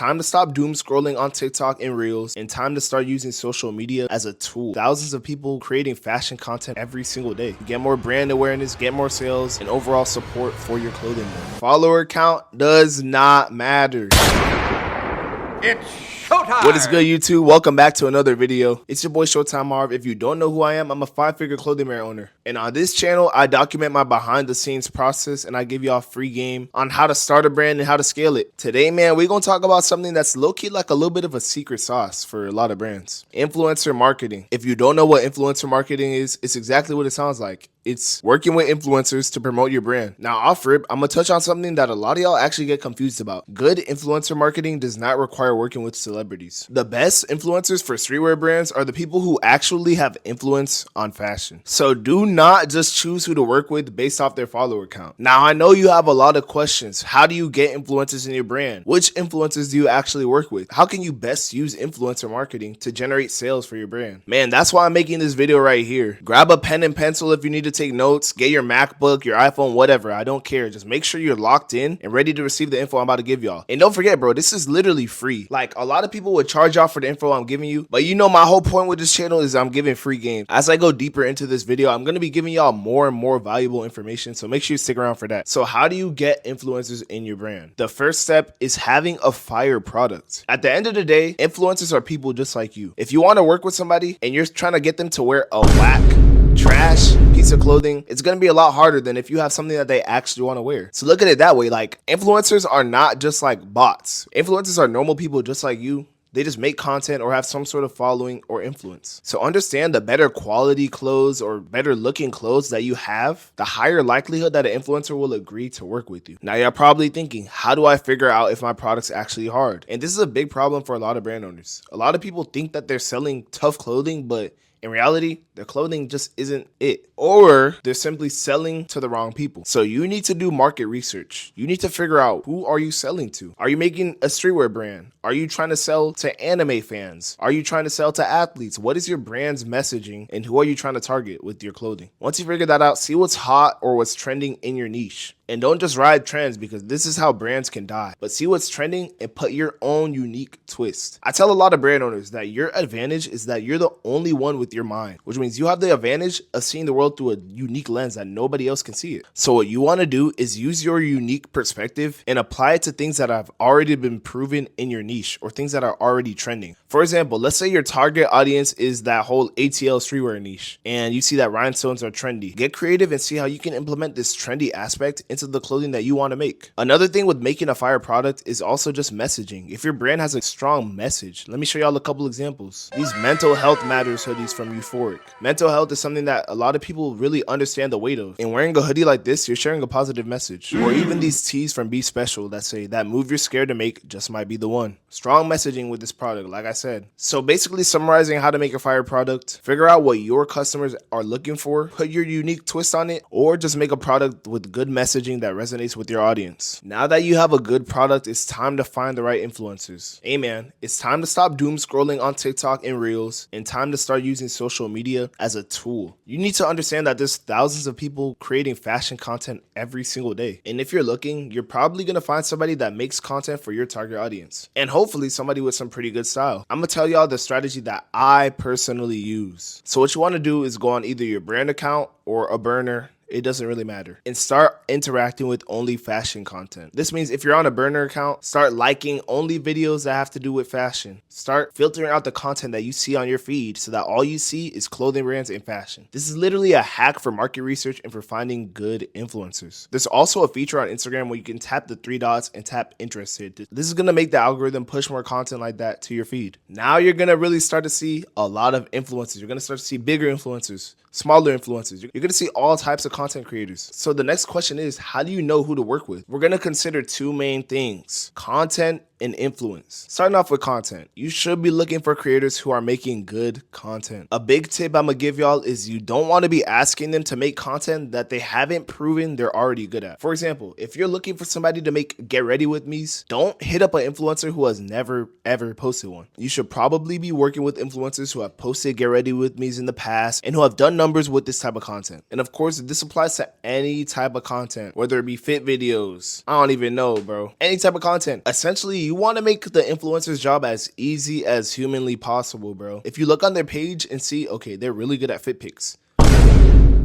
Time to stop doom scrolling on TikTok and Reels, and time to start using social media as a tool. Thousands of people creating fashion content every single day. Get more brand awareness, get more sales, and overall support for your clothing brand. Follower count does not matter. It's Showtime! What is good, YouTube? Welcome back to another video. It's your boy Showtime Marv. If you don't know who I am, I'm a 5-figure clothing brand owner. And on this channel, I document my behind the scenes process and I give y'all free game on how to start a brand and how to scale it. Today, man, we're going to talk about something that's low-key like a little bit of a secret sauce for a lot of brands. Influencer marketing. If you don't know what influencer marketing is, it's exactly what it sounds like. It's working with influencers to promote your brand. Now, off rip, I'm going to touch on something that a lot of y'all actually get confused about. Good influencer marketing does not require working with celebrities. The best influencers for streetwear brands are the people who actually have influence on fashion. So do not just choose who to work with based off their follower count. Now, I know you have a lot of questions. How do you get influencers in your brand? Which influencers do you actually work with? How can you best use influencer marketing to generate sales for your brand? Man, that's why I'm making this video right here. Grab a pen and pencil if you need to take notes, get your MacBook, your iPhone, whatever. I don't care. Just make sure you're locked in and ready to receive the info I'm about to give y'all. And don't forget, bro, this is literally free. Like, a lot of people would charge y'all for the info I'm giving you, but you know my whole point with this channel is I'm giving free game. As I go deeper into this video, I'm going to be giving y'all more and more valuable information, so make sure you stick around for that. So how do you get influencers in your brand? The first step is having a fire product. At the end of the day, influencers are people just like you. If you want to work with somebody and you're trying to get them to wear a whack, trash piece of clothing, it's going to be a lot harder than if you have something that they actually want to wear. So look at it that way. Like, influencers are not just like bots. Influencers are normal people just like you. They just make content or have some sort of following or influence. So understand, the better quality clothes or better looking clothes that you have, the higher likelihood that an influencer will agree to work with you. Now you're probably thinking, how do I figure out if my product's actually hard? And this is a big problem for a lot of brand owners. A lot of people think that they're selling tough clothing, but in reality, the clothing just isn't it. Or they're simply selling to the wrong people. So you need to do market research. You need to figure out, who are you selling to? Are you making a streetwear brand? Are you trying to sell to anime fans? Are you trying to sell to athletes? What is your brand's messaging and who are you trying to target with your clothing? Once you figure that out, see what's hot or what's trending in your niche. And don't just ride trends, because this is how brands can die. But see what's trending and put your own unique twist. I tell a lot of brand owners that your advantage is that you're the only one with your mind, which means you have the advantage of seeing the world through a unique lens that nobody else can see it. So what you want to do is use your unique perspective and apply it to things that have already been proven in your niche or things that are already trending. For example, let's say your target audience is that whole ATL streetwear niche and you see that rhinestones are trendy. Get creative and see how you can implement this trendy aspect into the clothing that you want to make. Another thing with making a fire product is also just messaging. If your brand has a strong message, let me show y'all a couple examples. These mental health matters hoodies from Euphoric. Mental health is something that a lot of people really understand the weight of. And wearing a hoodie like this, you're sharing a positive message. Or even these tees from Be Special that say, that move you're scared to make just might be the one. Strong messaging with this product, like I said. So basically summarizing how to make a fire product, figure out what your customers are looking for, put your unique twist on it, or just make a product with good messaging that resonates with your audience. Now that you have a good product, it's time to find the right influencers. Hey man, it's time to stop doom scrolling on TikTok and Reels, and time to start using social media as a tool. You need to understand that there's thousands of people creating fashion content every single day. And if you're looking, you're probably going to find somebody that makes content for your target audience. And hopefully somebody with some pretty good style. I'm going to tell y'all the strategy that I personally use. So what you want to do is go on either your brand account or a burner. It doesn't really matter. And start interacting with only fashion content. This means if you're on a burner account, start liking only videos that have to do with fashion. Start filtering out the content that you see on your feed so that all you see is clothing brands and fashion. This is literally a hack for market research and for finding good influencers. There's also a feature on Instagram where you can tap the 3 dots and tap interested. This is gonna make the algorithm push more content like that to your feed. Now you're gonna really start to see a lot of influencers. You're gonna start to see bigger influencers, smaller influencers. You're gonna see all types of content creators. So the next question is, how do you know who to work with? We're going to consider 2 main things: content and influence. Starting off with content, you should be looking for creators who are making good content. A big tip I'm gonna give y'all is you don't want to be asking them to make content that they haven't proven they're already good at. For example, if you're looking for somebody to make get ready with me's, don't hit up an influencer who has never ever posted one. You should probably be working with influencers who have posted get ready with me's in the past and who have done numbers with this type of content. And of course, this applies to any type of content, whether it be fit videos, I don't even know, bro. Any type of content. Essentially, you want to make the influencer's job as easy as humanly possible, bro. If you look on their page and see, okay, they're really good at fit pics.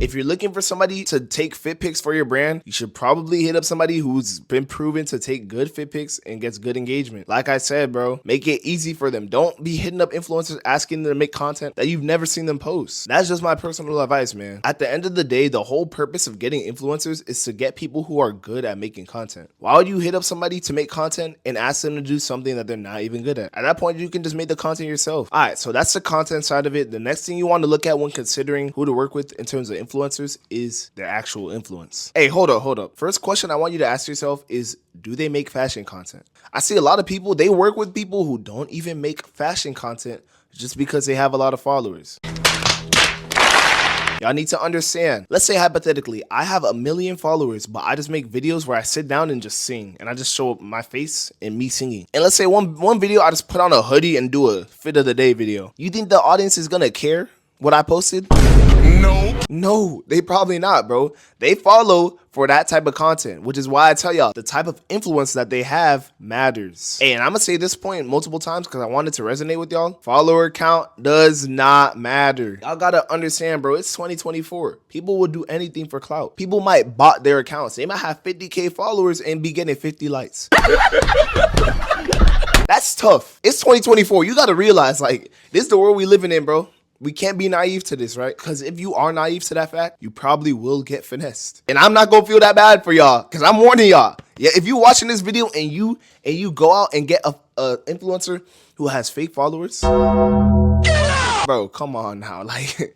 If you're looking for somebody to take fit pics for your brand, you should probably hit up somebody who's been proven to take good fit pics and gets good engagement. Like I said, bro, make it easy for them. Don't be hitting up influencers asking them to make content that you've never seen them post. That's just my personal advice, man. At the end of the day, the whole purpose of getting influencers is to get people who are good at making content. Why would you hit up somebody to make content and ask them to do something that they're not even good at? At that point, you can just make the content yourself. All right, so that's the content side of it. The next thing you want to look at when considering who to work with in terms of influencers is their actual influence. Hey, hold up. First question I want you to ask yourself is, do they make fashion content? I see a lot of people, they work with people who don't even make fashion content just because they have a lot of followers. Y'all need to understand. Let's say hypothetically, I have 1 million followers, but I just make videos where I sit down and just sing, and I just show my face and me singing. And let's say one video, I just put on a hoodie and do a fit of the day video. You think the audience is gonna care what I posted? No, they probably not, bro. They follow for that type of content, which is why I tell y'all the type of influence that they have matters. Hey, and I'm gonna say this point multiple times because I wanted to resonate with y'all. Follower count does not matter. Y'all gotta understand, bro. It's 2024. People will do anything for clout. People might bot their accounts. They might have 50K followers and be getting 50 likes. That's tough. It's 2024. You gotta realize, like, this is the world we living in, bro. We can't be naive to this, right? Because if you are naive to that fact, you probably will get finessed. And I'm not gonna feel that bad for y'all, because I'm warning y'all. Yeah, if you watching this video and you go out and get a influencer who has fake followers, bro, come on now, like.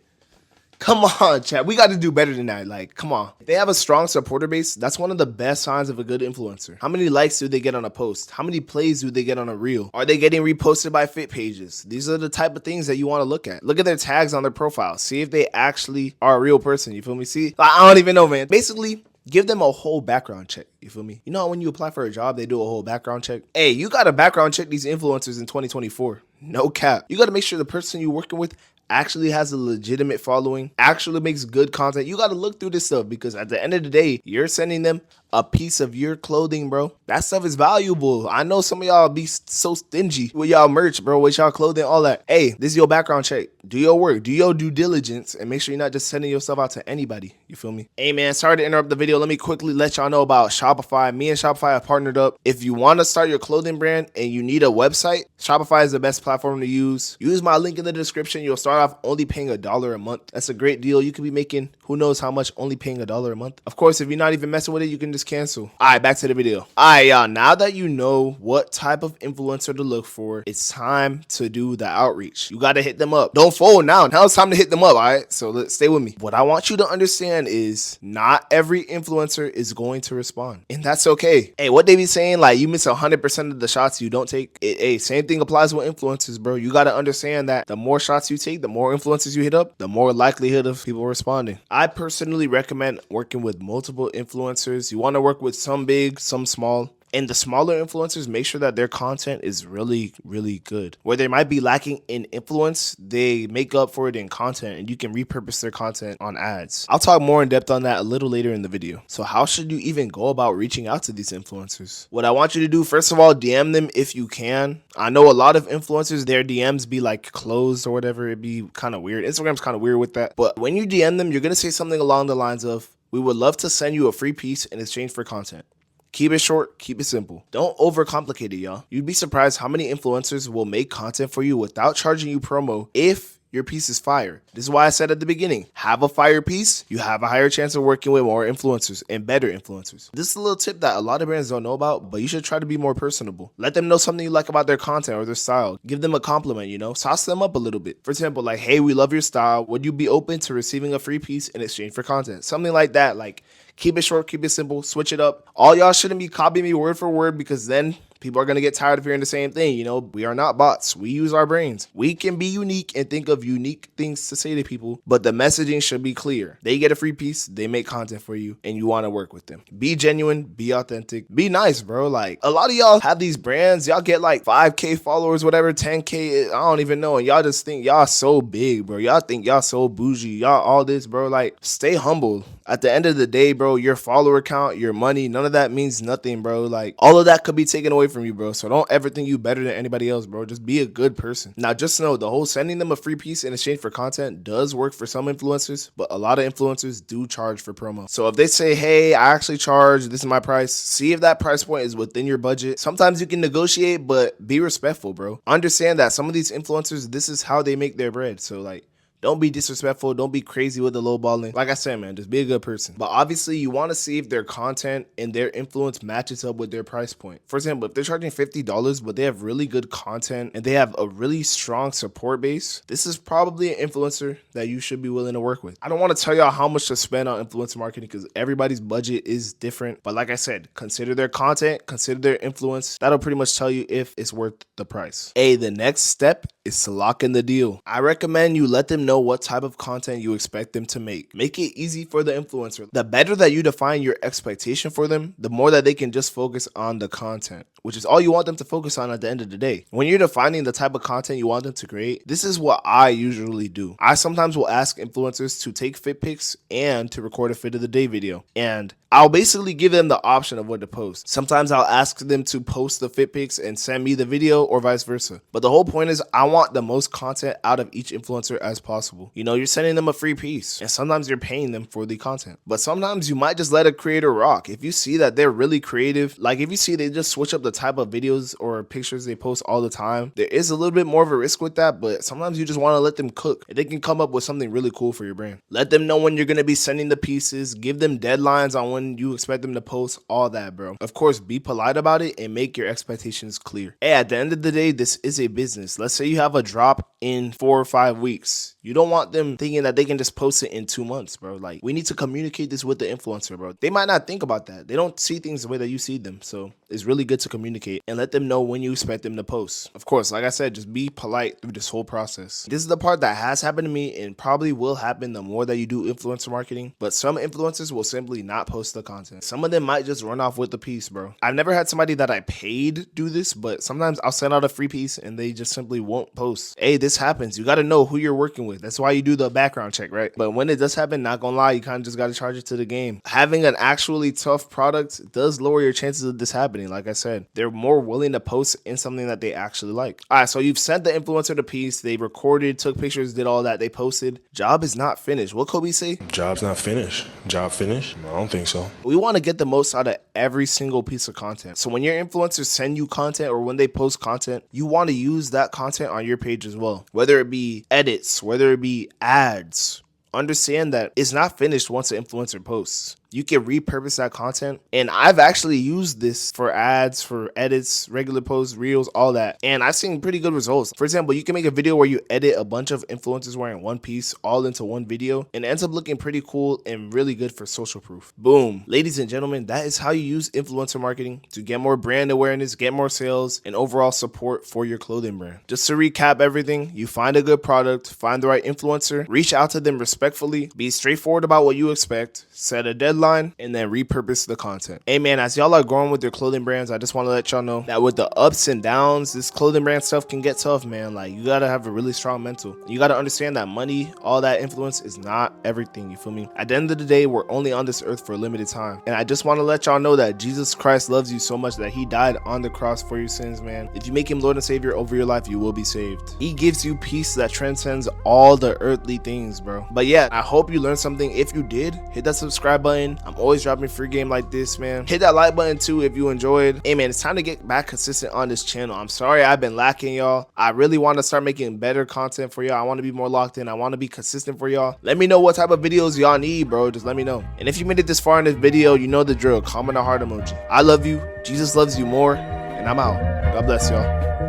Come on, chat. We got to do better than that. Like, come on. If they have a strong supporter base, that's one of the best signs of a good influencer. How many likes do they get on a post? How many plays do they get on a reel? Are they getting reposted by fit pages? These are the type of things that you want to look at. Look at their tags on their profile. See if they actually are a real person. You feel me? See, I don't even know, man. Basically, give them a whole background check. You feel me? You know, when you apply for a job, they do a whole background check. Hey, you got to background check these influencers in 2024. No cap. You got to make sure the person you're working with actually has a legitimate following, actually makes good content. You got to look through this stuff because at the end of the day, you're sending them a piece of your clothing, bro. That stuff is valuable. I know some of y'all be so stingy with y'all merch, bro, with y'all clothing, all that. Hey, this is your background check. Do your work, do your due diligence, and make sure you're not just sending yourself out to anybody. You feel me? Hey, man, sorry to interrupt the video. Let me quickly let y'all know about Shopify. Me and Shopify have partnered up. If you want to start your clothing brand and you need a website, Shopify is the best platform to use. Use my link in the description. You'll start off only paying $1 a month. That's a great deal. You could be making who knows how much only paying $1 a month. Of course, if you're not even messing with it, you can just cancel. All right, back to the video. All right, y'all. Now that you know what type of influencer to look for, it's time to do the outreach. You got to hit them up. Don't fold now. Now it's time to hit them up. All right, so let's stay with me. What I want you to understand is not every influencer is going to respond, and that's okay. Hey, what they be saying, like, you miss 100% of the shots you don't take. Hey, same thing applies with influencers, bro. You got to understand that the more shots you take, the more influencers you hit up, the more likelihood of people responding. I personally recommend working with multiple influencers. You want to work with some big, some small. And the smaller influencers, make sure that their content is really, really good. Where they might be lacking in influence, they make up for it in content, and you can repurpose their content on ads. I'll talk more in depth on that a little later in the video. So how should you even go about reaching out to these influencers? What I want you to do, first of all, DM them if you can. I know a lot of influencers, their DMs be like closed or whatever. It'd be kind of weird. Instagram's kind of weird with that. But when you DM them, you're going to say something along the lines of, we would love to send you a free piece in exchange for content. Keep it short, keep it simple. Don't overcomplicate it, y'all. You'd be surprised how many influencers will make content for you without charging you promo if your piece is fire. This is why I said at the beginning, have a fire piece, you have a higher chance of working with more influencers and better influencers. This is a little tip that a lot of brands don't know about, but you should try to be more personable. Let them know something you like about their content or their style. Give them a compliment, you know, sauce them up a little bit. For example, like, hey, we love your style. Would you be open to receiving a free piece in exchange for content? Something like that. Like, keep it short, keep it simple, switch it up. All y'all shouldn't be copying me word for word because then people are going to get tired of hearing the same thing. You know, we are not bots. We use our brains. We can be unique and think of unique things to say to people, but the messaging should be clear. They get a free piece, they make content for you, and you want to work with them. Be genuine, be authentic, be nice, bro. Like, a lot of y'all have these brands, y'all get like 5K followers, whatever, 10K, I don't even know, and y'all just think y'all so big, bro. Y'all think y'all so bougie, y'all all this, bro. Like, stay humble. At the end of the day, bro, your follower count, your money, none of that means nothing, bro. Like, all of that could be taken away from you, bro. So don't ever think you better than anybody else, bro. Just be a good person. Now, just know the whole sending them a free piece in exchange for content does work for some influencers, but a lot of influencers do charge for promo. So if they say, hey, I actually charge, this is my price, see if that price point is within your budget. Sometimes you can negotiate, but be respectful, bro. Understand that some of these influencers, this is how they make their bread. So like, don't be disrespectful. Don't be crazy with the lowballing. Like I said, man, just be a good person. But obviously, you want to see if their content and their influence matches up with their price point. For example, if they're charging $50, but they have really good content and they have a really strong support base, this is probably an influencer that you should be willing to work with. I don't want to tell y'all how much to spend on influencer marketing because everybody's budget is different. But like I said, consider their content, consider their influence. That'll pretty much tell you if it's worth the price. Hey, the next step is to lock in the deal. I recommend you let them know what type of content you expect them to make. Make it easy for the influencer. The better that you define your expectation for them, the more that they can just focus on the content, which is all you want them to focus on at the end of the day. When you're defining the type of content you want them to create, this is what I usually do. I sometimes will ask influencers to take fit pics and to record a fit of the day video. And I'll basically give them the option of what to post. Sometimes I'll ask them to post the fit pics and send me the video or vice versa. But the whole point is I want the most content out of each influencer as possible. You know, you're sending them a free piece and sometimes you're paying them for the content. But sometimes you might just let a creator rock. If you see that they're really creative, like if you see they just switch up the type of videos or pictures they post all the time, there is a little bit more of a risk with that, but sometimes you just want to let them cook and they can come up with something really cool for your brand. Let them know when you're going to be sending the pieces, give them deadlines on when you expect them to post, all that, bro. Of course, be polite about it and make your expectations clear. Hey, at the end of the day, this is a business. Let's say you have a drop in 4 or 5 weeks. You don't want them thinking that they can just post it in 2 months, bro. Like, we need to communicate this with the influencer, bro. They might not think about that. They don't see things the way that you see them. So it's really good to communicate and let them know when you expect them to post. Of course, like I said, just be polite through this whole process. This is the part that has happened to me and probably will happen the more that you do influencer marketing. But some influencers will simply not post the content. Some of them might just run off with the piece, bro. I've never had somebody that I paid do this, but sometimes I'll send out a free piece and they just simply won't post. Hey, this happens. You got to know who you're working with. That's why you do the background check, right? But when it does happen, not gonna lie, you kind of just got to charge it to the game. Having an actually tough product does lower your chances of this happening. Like I said, they're more willing to post in something that they actually like. All right, so you've sent the influencer the piece. They recorded, took pictures, did all that. They posted. Job is not finished. What Kobe say? Job's not finished. Job finished? I don't think so. We want to get the most out of every single piece of content. So when your influencers send you content or when they post content, you want to use that content on your page as well. Whether it be edits, whether it be ads, understand that it's not finished once an influencer posts. You can repurpose that content. And I've actually used this for ads, for edits, regular posts, reels, all that. And I've seen pretty good results. For example, you can make a video where you edit a bunch of influencers wearing one piece all into one video and it ends up looking pretty cool and really good for social proof. Boom. Ladies and gentlemen, that is how you use influencer marketing to get more brand awareness, get more sales, and overall support for your clothing brand. Just to recap everything, you find a good product, find the right influencer, reach out to them respectfully, be straightforward about what you expect, set a deadline, and then repurpose the content. Hey man, as y'all are growing with your clothing brands, I just want to let y'all know that with the ups and downs, this clothing brand stuff can get tough, man. Like, you gotta have a really strong mental. You gotta understand that money, all that influence is not everything, you feel me? At the end of the day, we're only on this earth for a limited time. And I just want to let y'all know that Jesus Christ loves you so much that he died on the cross for your sins, man. If you make him Lord and Savior over your life, you will be saved. He gives you peace that transcends all the earthly things, bro. But yeah, I hope you learned something. If you did, hit that subscribe button. I'm always dropping free game like this, man. Hit that like button too if you enjoyed. Hey man, it's time to get back consistent on this channel. I'm sorry I've been lacking, y'all. I really want to start making better content for y'all. I want to be more locked in. I want to be consistent for y'all. Let me know what type of videos y'all need, bro. Just let me know. And if you made it this far in this video, you know the drill. Comment a heart emoji. I love you. Jesus loves you more. And I'm out. God bless y'all.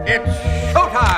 It's showtime!